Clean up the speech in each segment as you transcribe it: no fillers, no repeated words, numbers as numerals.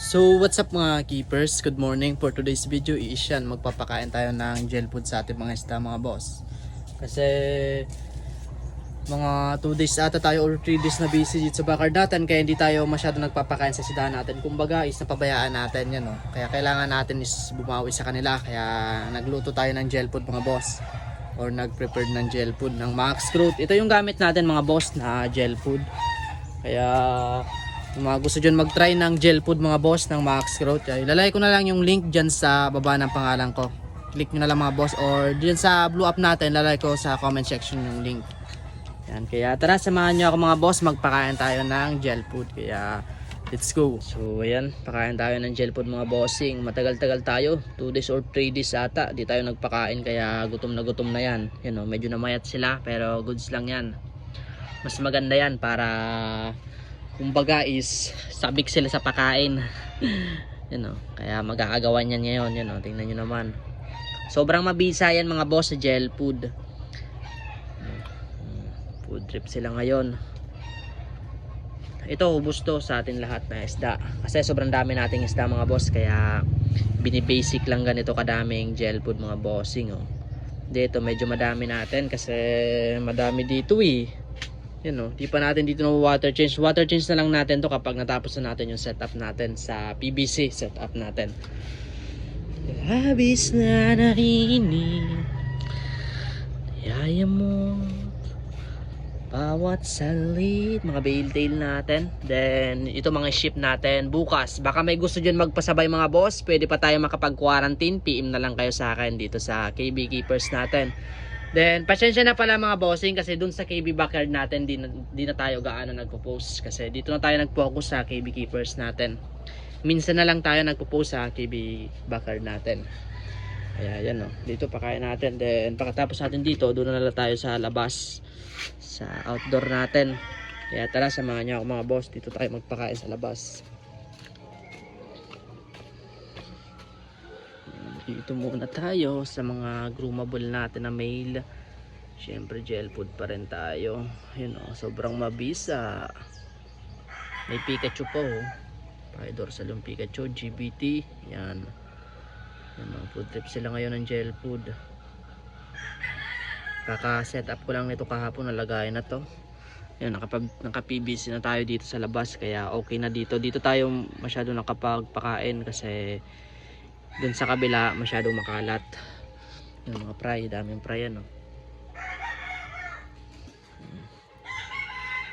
So what's up mga keepers, good morning. For today's video is yan, magpapakain tayo ng gel food sa ating mga isda mga boss. Kasi mga 2 days ata tayo or 3 days na busy dito sa backyard natin, kaya hindi tayo masyado nagpapakain sa isda natin. Kumbaga is napabayaan natin yan, no? Kaya kailangan natin is bumawi sa kanila, kaya nagluto tayo ng gel food mga boss, or nag-prepare ng gel food ng Max Fruit. Ito yung gamit natin mga boss na gel food. Kaya kung mga gusto dyan mag-try ng gel food mga boss ng Max Growth, ilalagay ko na lang yung link dyan sa baba ng pangalan ko. Click nyo na lang mga boss, or dyan sa blue up natin, ilalagay ko sa comment section yung link. Yan, kaya tara samahan nyo ako mga boss, magpakain tayo ng gel food. Kaya let's go. So ayan, pakain tayo ng gel food mga bossing. Matagal-tagal tayo, 2 days or 3 days ata di tayo nagpakain, kaya gutom na yan. Yan o, medyo namayat sila pero goods lang yan. Mas maganda yan para kumbaga is sabik sila sa pakain. Yan o, kaya mag-aagawan yan ngayon. Yan o, tingnan nyo naman, sobrang mabisa yan mga boss sa gel food. Food trip sila ngayon. Ito ubos to sa atin lahat na isda, kasi sobrang dami nating isda mga boss, kaya binibasic lang ganito kadaming gel food mga bossing. Dito medyo madami natin kasi madami dito eh. Yan o, di pa natin dito na water change. Water change na lang natin to kapag natapos na natin yung setup natin sa PVC setup natin. Labis na narinig yaya mo bawat salit, mga bale tail natin. Then ito mga ship natin bukas. Baka may gusto dyan magpasabay mga boss, pwede pa tayo makapag-quarantine. PM na lang kayo sa akin dito sa KB Keepers natin. Then pasensya na pala mga bossing, kasi dun sa KB Backyard natin di na tayo gaano nagpo-post, kasi dito na tayo nag-focus sa KB Keepers natin. Minsan na lang tayo nagpo-post sa KB Backyard natin. Kaya yan o, dito pakain natin. Then pagkatapos natin dito, doon na lang tayo sa labas, sa outdoor natin. Kaya tara, samahan niyo ako mga boss, dito tayo magpakain sa labas. Dito muna tayo sa mga groomable natin na male. Syempre gel food pa rin tayo. Yun o, sobrang mabisa. May Pikachu po o, pa-dorsal yung Pikachu, GBT. Yan. Yan o, food trip sila ngayon ng gel food. Kaka-set up ko lang nito kahapon, nalagay na to. Yan, naka-PVC na tayo dito sa labas, kaya okay na dito. Dito tayo masyado nakapagpakain kasi dun sa kabila masyadong makalat. Yung mga fry, daming fry yan.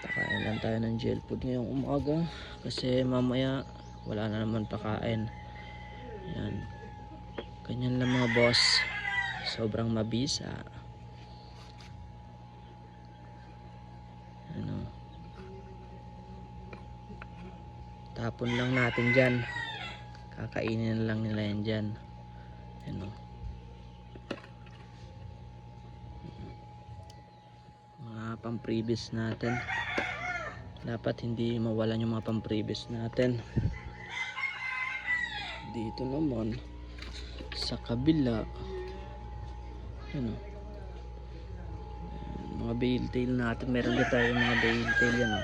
Pakain lang tayo ng gel food ngayong umaga kasi mamaya wala na naman pakain. Yan, ganyan lang mga boss, sobrang mabisa. Ano, tapon lang natin dyan, kakainin lang nila yan dyan. Ano, mga pang-previous natin, dapat hindi mawalan yung mga pang-previous natin. Dito naman sa kabila, ano, mga bale tail natin, meron din tayo mga bale tail. Yan o,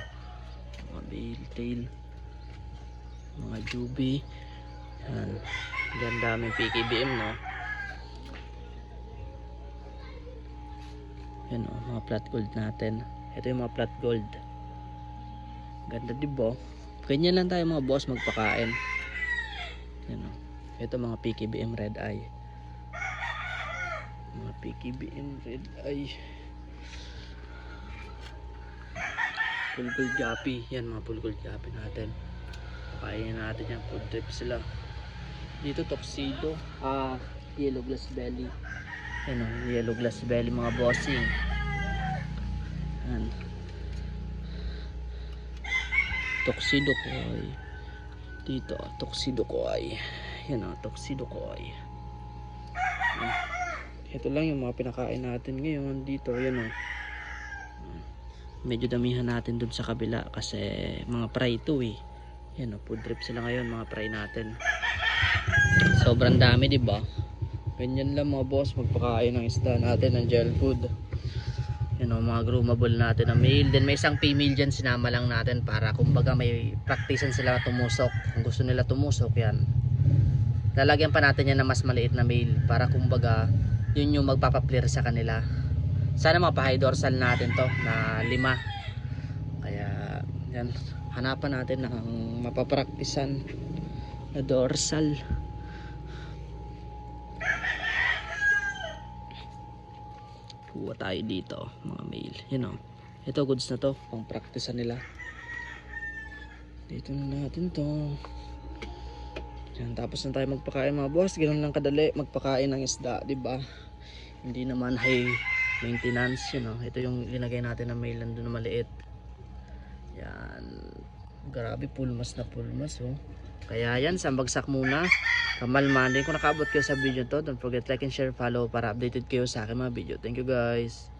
mga bale tail, mga jubi. Yan, yan daming PKBM no. Yan o, mga flat gold natin. Ito yung mga flat gold, ganda diba? Ganyan lang tayo mga boss magpakain. Yan o, ito mga PKBM red eye, mga PKBM red eye. Full gold gapi, yan mga full gold gapi natin. Pakainin natin yan, food trip sila. Dito tuxedo, yellow glass belly. Yan o, yellow glass belly mga bossing. Yan, tuxedo koi. Dito tuxedo koi. Yan o, tuxedo koi. Ito lang yung mga pinakain natin ngayon dito. Yan o, medyo damihan natin dun sa kabila kasi mga fry ito eh. Yan o, food trip sila ngayon, mga fry natin. Sobrang dami diba? Ganyan lang mga boss magpakain ng isda natin ng gel food. Yun o, mga groomable natin na male. Then may isang female dyan, sinama lang natin para kumbaga may practicean sila tumusok. Kung gusto nila tumusok, yan. Lalagyan pa natin yan na mas maliit na male para kumbaga yun yung magpapaplear sa kanila. Sana mapahay dorsal natin to na 5. Kaya yan, hanapan natin ng mapapraktisan na dorsal. Kuha tayo dito mga male. Yun o, ito goods na to, pang praktisan nila. Dito na natin to. Yan, tapos na tayo magpakain mga boss. Ganoon lang kadali magpakain ng isda, 'di ba? Hindi naman high maintenance, you know. Ito yung linagay natin na male nandun na maliit. Yan. Grabe, pulmas na pulmas, oh. Kaya yan, sambagsak muna. Kamalman din. Kung nakaabot kayo sa video to, don't forget like and share, follow para updated kayo sa aking mga video. Thank you guys.